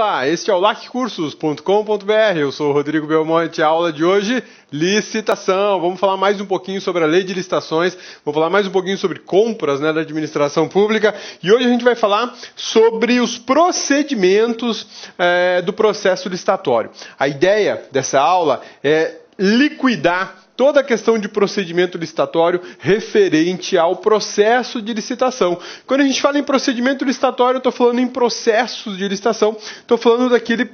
Olá, este é o laccursos.com.br, eu sou o Rodrigo Belmonte, a aula de hoje, licitação. Vamos falar mais um pouquinho sobre a lei de licitações, vamos falar mais um pouquinho sobre compras da administração pública e hoje a gente vai falar sobre os procedimentos do processo licitatório. A ideia dessa aula é liquidar toda a questão de procedimento licitatório referente ao processo de licitação. Quando a gente fala em procedimento licitatório, eu estou falando em processos de licitação, estou falando daquele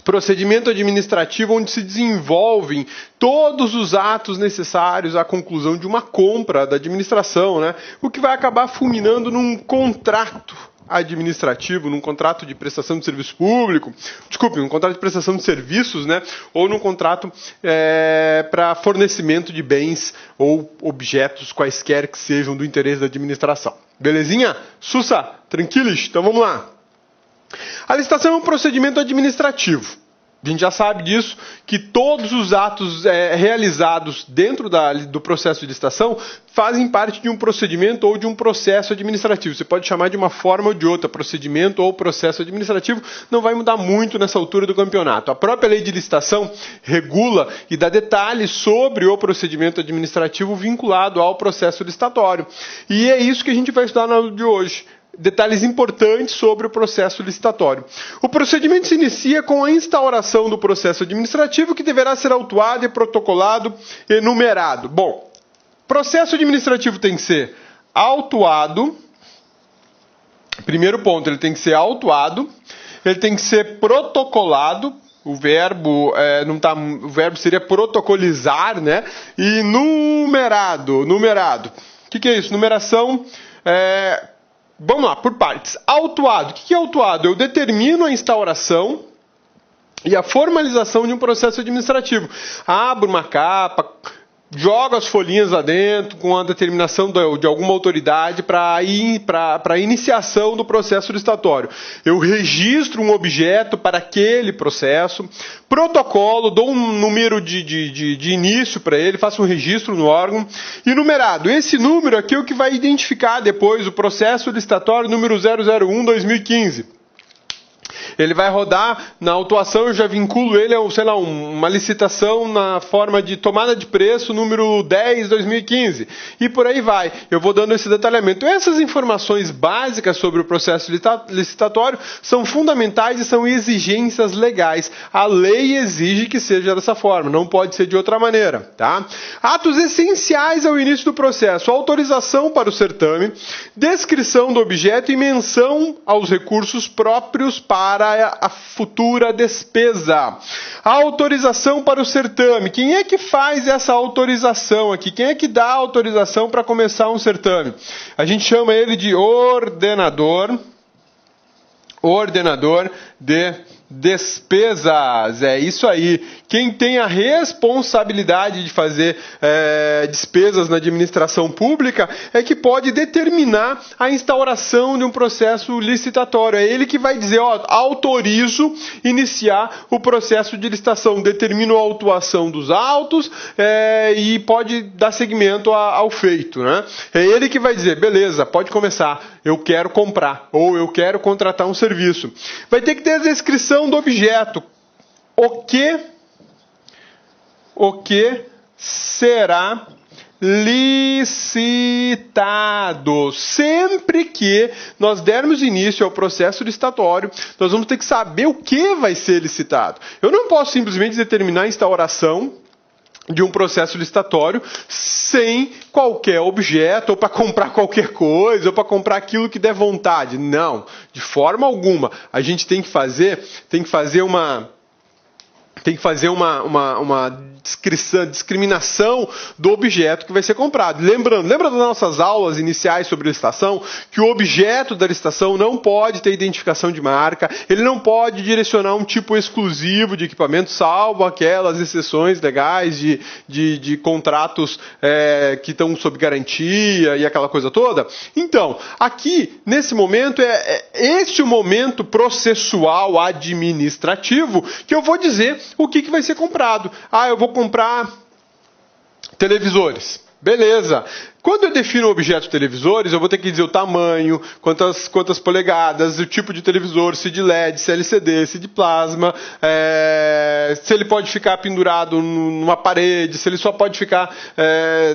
procedimento administrativo onde se desenvolvem todos os atos necessários à conclusão de uma compra da administração, né? O que vai acabar fulminando num contrato administrativo, num contrato de prestação de serviço público, num contrato de prestação de serviços, né? Ou num contrato para fornecimento de bens ou objetos quaisquer que sejam do interesse da administração. Belezinha? Sussa? Tranquilos? Então vamos lá. A licitação é um procedimento administrativo. A gente já sabe disso, que todos os atos realizados dentro do processo de licitação fazem parte de um procedimento ou de um processo administrativo. Você pode chamar de uma forma ou de outra, procedimento ou processo administrativo, não vai mudar muito nessa altura do campeonato. A própria lei de licitação regula e dá detalhes sobre o procedimento administrativo vinculado ao processo licitatório. E é isso que a gente vai estudar na aula de hoje. Detalhes importantes sobre o processo licitatório. O procedimento se inicia com a instauração do processo administrativo que deverá ser autuado e protocolado e numerado. Bom, processo administrativo tem que ser autuado. Primeiro ponto, ele tem que ser autuado, ele tem que ser protocolado. O verbo o verbo seria protocolizar, né? E numerado. O que é isso? Numeração Vamos lá, por partes. Autuado. O que é autuado? Eu determino a instauração e a formalização de um processo administrativo. Abro uma capa, jogo as folhinhas lá dentro com a determinação de alguma autoridade para a iniciação do processo licitatório. Eu registro um objeto para aquele processo, protocolo, dou um número de início para ele, faço um registro no órgão e numerado. Esse número aqui é o que vai identificar depois o processo licitatório número 001/2015. Ele vai rodar na autuação, eu já vinculo ele a, uma licitação na forma de tomada de preço número 10/2015. E por aí vai. Eu vou dando esse detalhamento. Essas informações básicas sobre o processo licitatório são fundamentais e são exigências legais. A lei exige que seja dessa forma, não pode ser de outra maneira, tá? Atos essenciais ao início do processo: autorização para o certame, descrição do objeto e menção aos recursos próprios para a futura despesa. A autorização para o certame. Quem é que faz essa autorização aqui? Quem é que dá a autorização para começar um certame? A gente chama ele de ordenador de despesas. É isso aí. Quem tem a responsabilidade de fazer despesas na administração pública é que pode determinar a instauração de um processo licitatório. É ele que vai dizer, autorizo iniciar o processo de licitação, determino a autuação dos autos e pode dar seguimento ao feito, né? É ele que vai dizer, beleza, pode começar, eu quero comprar ou eu quero contratar um serviço. Vai ter que ter a descrição do objeto. O que será licitado? Sempre que nós dermos início ao processo licitatório, nós vamos ter que saber o que vai ser licitado. Eu não posso simplesmente determinar a instauração de um processo licitatório sem qualquer objeto, ou para comprar qualquer coisa, ou para comprar aquilo que der vontade. Não, de forma alguma. A gente tem que fazer uma discriminação do objeto que vai ser comprado. Lembra das nossas aulas iniciais sobre licitação, que o objeto da licitação não pode ter identificação de marca, ele não pode direcionar um tipo exclusivo de equipamento, salvo aquelas exceções legais de contratos que estão sob garantia e aquela coisa toda. Então, aqui, nesse momento, este o momento processual administrativo que eu vou dizer o que vai ser comprado. Eu vou comprar televisores. Beleza. Quando eu defino o objeto televisores, eu vou ter que dizer o tamanho, quantas polegadas, o tipo de televisor, se de LED, se LCD, se de plasma, se ele pode ficar pendurado numa parede, se ele só pode ficar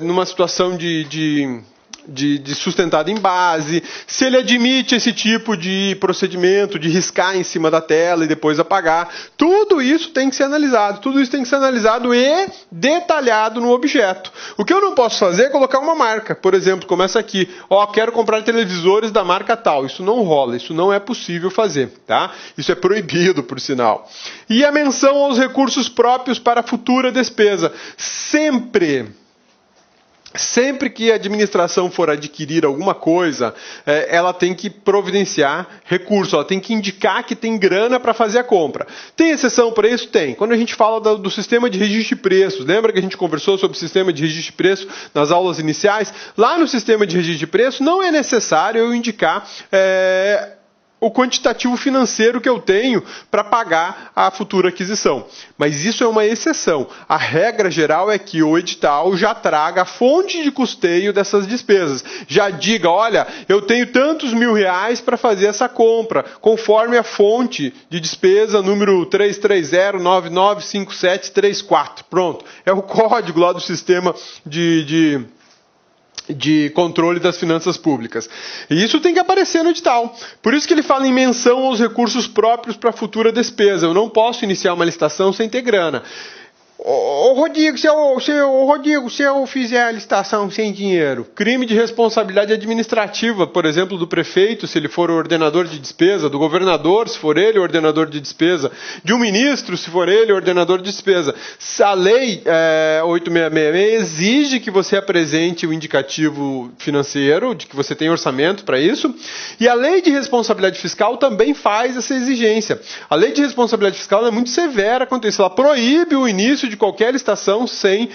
numa situação de sustentado em base, se ele admite esse tipo de procedimento, de riscar em cima da tela e depois apagar. Tudo isso tem que ser analisado. Tudo isso tem que ser analisado e detalhado no objeto. O que eu não posso fazer é colocar uma marca. Por exemplo, começa aqui, quero comprar televisores da marca tal. Isso não rola, isso não é possível fazer, tá? Isso é proibido, por sinal. E a menção aos recursos próprios para futura despesa. Sempre que a administração for adquirir alguma coisa, ela tem que providenciar recurso, ela tem que indicar que tem grana para fazer a compra. Tem exceção para isso? Tem. Quando a gente fala do sistema de registro de preços, lembra que a gente conversou sobre o sistema de registro de preços nas aulas iniciais? Lá no sistema de registro de preços não é necessário eu indicar o quantitativo financeiro que eu tenho para pagar a futura aquisição. Mas isso é uma exceção. A regra geral é que o edital já traga a fonte de custeio dessas despesas. Já diga, olha, eu tenho tantos R$1.000 para fazer essa compra, conforme a fonte de despesa número 330995734. Pronto. É o código lá do sistema de controle das finanças públicas. E isso tem que aparecer no edital. Por isso que ele fala em menção aos recursos próprios para futura despesa. Eu não posso iniciar uma licitação sem ter grana. Rodrigo, se eu fizer a licitação sem dinheiro, crime de responsabilidade administrativa, por exemplo, do prefeito, se ele for o ordenador de despesa, do governador, se for ele o ordenador de despesa, de um ministro, se for ele o ordenador de despesa. A lei 8666 exige que você apresente o indicativo financeiro, de que você tem orçamento para isso, e a lei de responsabilidade fiscal também faz essa exigência. A lei de responsabilidade fiscal é muito severa quanto a isso. Ela proíbe o início de qualquer licitação sem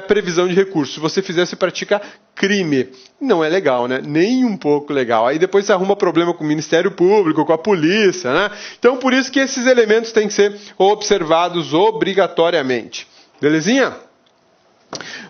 previsão de recursos. Se você fizer, você pratica crime. Não é legal, né? Nem um pouco legal. Aí depois você arruma problema com o Ministério Público, com a polícia, né? Então, por isso que esses elementos têm que ser observados obrigatoriamente. Belezinha?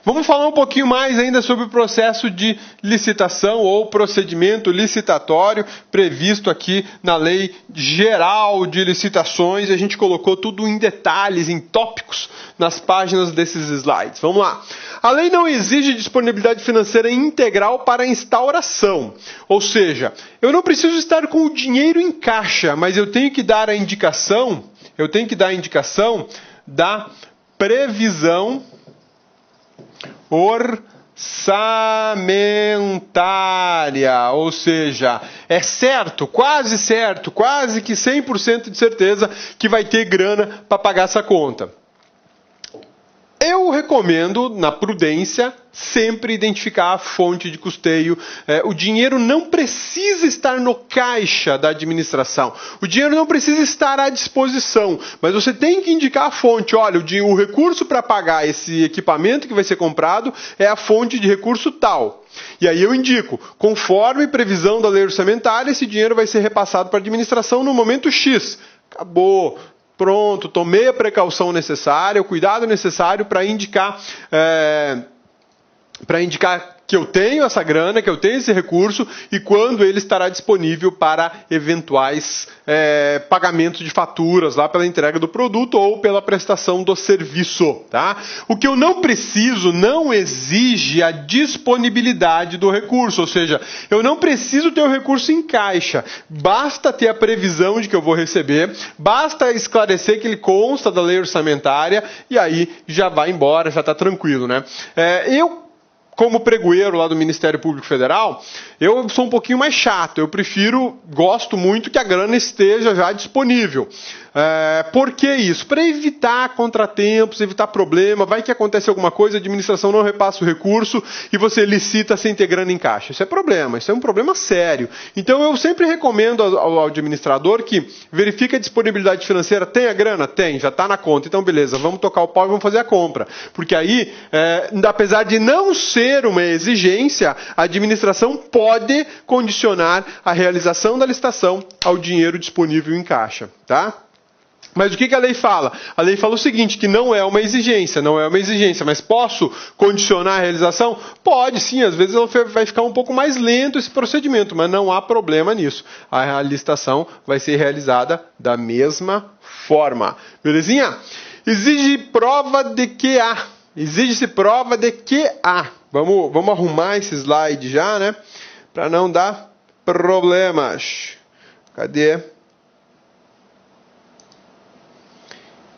Vamos falar um pouquinho mais ainda sobre o processo de licitação ou procedimento licitatório previsto aqui na Lei Geral de Licitações. A gente colocou tudo em detalhes, em tópicos, nas páginas desses slides. Vamos lá. A lei não exige disponibilidade financeira integral para a instauração. Ou seja, eu não preciso estar com o dinheiro em caixa, mas eu tenho que dar a indicação, da previsão orçamentária, ou seja, é certo, quase que 100% de certeza que vai ter grana para pagar essa conta. Eu recomendo, na prudência, sempre identificar a fonte de custeio. O dinheiro não precisa estar no caixa da administração. O dinheiro não precisa estar à disposição. Mas você tem que indicar a fonte. Olha, o recurso para pagar esse equipamento que vai ser comprado é a fonte de recurso tal. E aí eu indico, conforme previsão da lei orçamentária, esse dinheiro vai ser repassado para a administração no momento X. Acabou. Pronto, tomei a precaução necessária, o cuidado necessário para indicar que eu tenho essa grana, que eu tenho esse recurso e quando ele estará disponível para eventuais pagamentos de faturas lá pela entrega do produto ou pela prestação do serviço. Tá? O que eu não preciso não exige a disponibilidade do recurso, ou seja, eu não preciso ter o recurso em caixa, basta ter a previsão de que eu vou receber, basta esclarecer que ele consta da lei orçamentária e aí já vai embora, já está tranquilo. Né? Como pregoeiro lá do Ministério Público Federal, eu sou um pouquinho mais chato. Gosto muito que a grana esteja já disponível. Por que isso? Para evitar contratempos, evitar problema. Vai que acontece alguma coisa, a administração não repassa o recurso e você licita sem ter grana em caixa. Isso é problema, isso é um problema sério. Então eu sempre recomendo ao administrador que verifique a disponibilidade financeira. Tem a grana? Tem, já está na conta. Então beleza, vamos tocar o pau e vamos fazer a compra. Porque aí, apesar de não ser uma exigência, a administração pode condicionar a realização da licitação ao dinheiro disponível em caixa, tá? Mas o que a lei fala? A lei fala o seguinte, que não é uma exigência, mas posso condicionar a realização? Pode sim, às vezes vai ficar um pouco mais lento esse procedimento, mas não há problema nisso. A licitação vai ser realizada da mesma forma. Belezinha? Exige prova de que há. Exige-se prova de que há. Vamos arrumar esse slide já, né? Para não dar problemas. Cadê?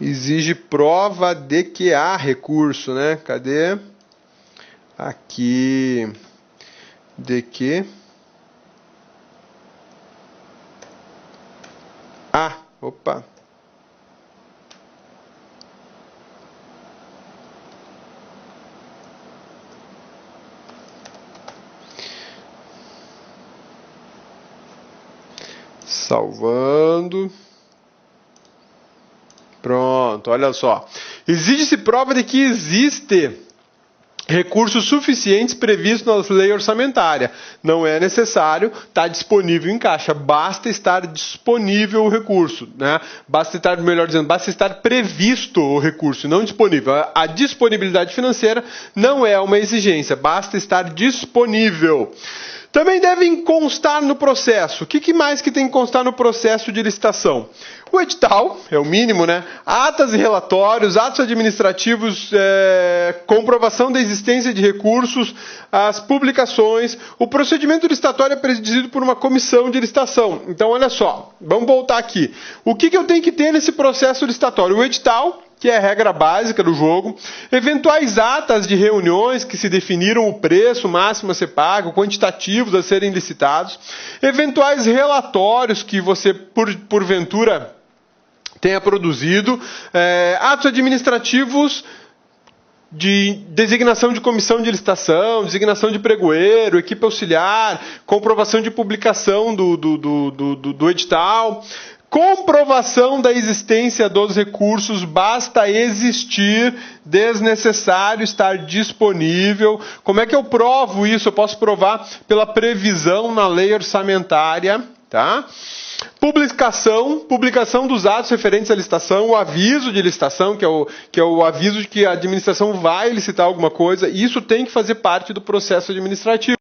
Exige prova de que há recurso, né? Cadê? Aqui. De que há. Opa. Salvando. Pronto, olha só. Exige-se prova de que existe recursos suficientes previstos na lei orçamentária. Não é necessário estar disponível em caixa, basta estar disponível o recurso, né? Basta estar previsto o recurso, não disponível. A disponibilidade financeira não é uma exigência, basta estar disponível. Também devem constar no processo. O que mais que tem que constar no processo de licitação? O edital, é o mínimo, né? Atas e relatórios, atos administrativos, comprovação da existência de recursos, as publicações. O procedimento licitatório é presidido por uma comissão de licitação. Então, olha só, vamos voltar aqui. O que eu tenho que ter nesse processo licitatório? O edital, que é a regra básica do jogo, eventuais atas de reuniões que se definiram o preço máximo a ser pago, quantitativos a serem licitados, eventuais relatórios que você, porventura, tenha produzido, atos administrativos de designação de comissão de licitação, designação de pregoeiro, equipe auxiliar, comprovação de publicação do edital. Comprovação da existência dos recursos, basta existir, desnecessário estar disponível. Como é que eu provo isso? Eu posso provar pela previsão na lei orçamentária, tá? Publicação dos atos referentes à licitação, o aviso de licitação, que é o aviso de que a administração vai licitar alguma coisa, isso tem que fazer parte do processo administrativo.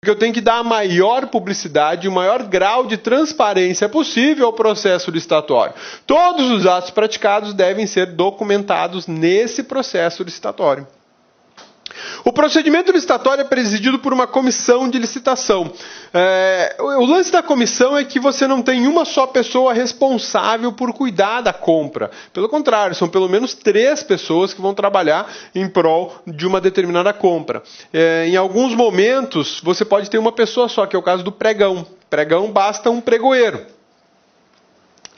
Porque eu tenho que dar a maior publicidade, o maior grau de transparência possível ao processo licitatório. Todos os atos praticados devem ser documentados nesse processo licitatório. O procedimento licitatório é presidido por uma comissão de licitação. O lance da comissão é que você não tem uma só pessoa responsável por cuidar da compra. Pelo contrário, são pelo menos 3 pessoas que vão trabalhar em prol de uma determinada compra. Em alguns momentos, você pode ter uma pessoa só, que é o caso do pregão. Pregão basta um pregoeiro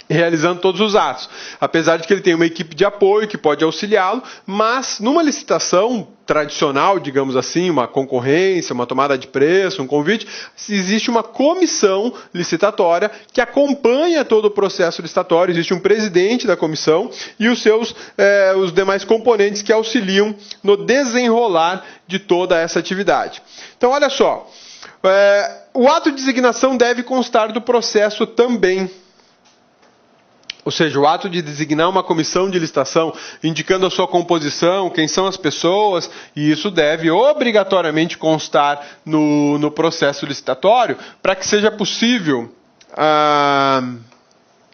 realizando todos os atos. Apesar de que ele tem uma equipe de apoio que pode auxiliá-lo, mas numa licitação tradicional, digamos assim, uma concorrência, uma tomada de preço, um convite, existe uma comissão licitatória que acompanha todo o processo licitatório, existe um presidente da comissão e os demais componentes que auxiliam no desenrolar de toda essa atividade. Então, olha só, o ato de designação deve constar do processo também. Ou seja, o ato de designar uma comissão de licitação, indicando a sua composição, quem são as pessoas, e isso deve obrigatoriamente constar no processo licitatório, para que seja possível a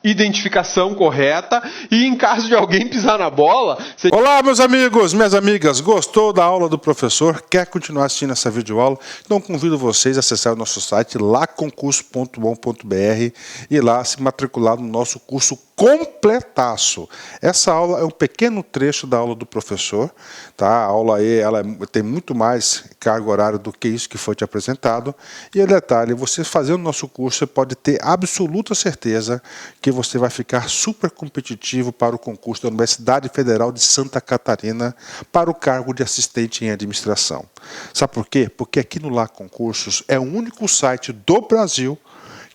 identificação correta e, em caso de alguém pisar na bola... Olá, meus amigos, minhas amigas, gostou da aula do professor? Quer continuar assistindo essa videoaula? Então convido vocês a acessar o nosso site laconcurso.com.br e lá se matricular no nosso curso completaço. Essa aula é um pequeno trecho da aula do professor, tá? A aula aí, ela tem muito mais carga horária do que isso que foi te apresentado. E detalhe, você fazendo o nosso curso, você pode ter absoluta certeza que você vai ficar super competitivo para o concurso da Universidade Federal de Santa Catarina para o cargo de assistente em administração. Sabe por quê? Porque aqui no Lá Concursos é o único site do Brasil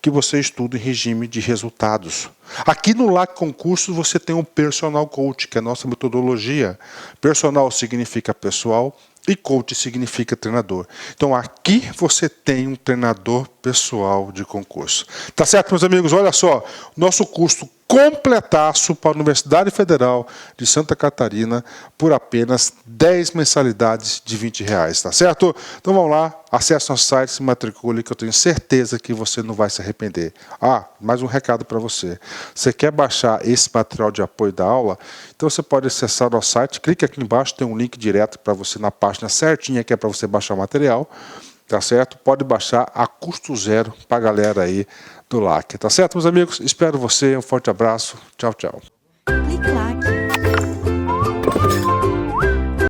que você estuda em regime de resultados. Aqui no Lá Concursos você tem um Personal Coach, que é a nossa metodologia. Personal significa pessoal e coach significa treinador. Então aqui você tem um treinador pessoal de concurso. Tá certo, meus amigos? Olha só, nosso curso completaço para a Universidade Federal de Santa Catarina por apenas 10 mensalidades de R$20, tá certo? Então vamos lá, acesse nosso site, se matricule, que eu tenho certeza que você não vai se arrepender. Ah, mais um recado para você. Você quer baixar esse material de apoio da aula? Então você pode acessar o nosso site, clique aqui embaixo, tem um link direto para você na página certinha, que é para você baixar o material. Tá certo? Pode baixar a custo zero para a galera aí do LAC. Tá certo, meus amigos? Espero você. Um forte abraço. Tchau, tchau.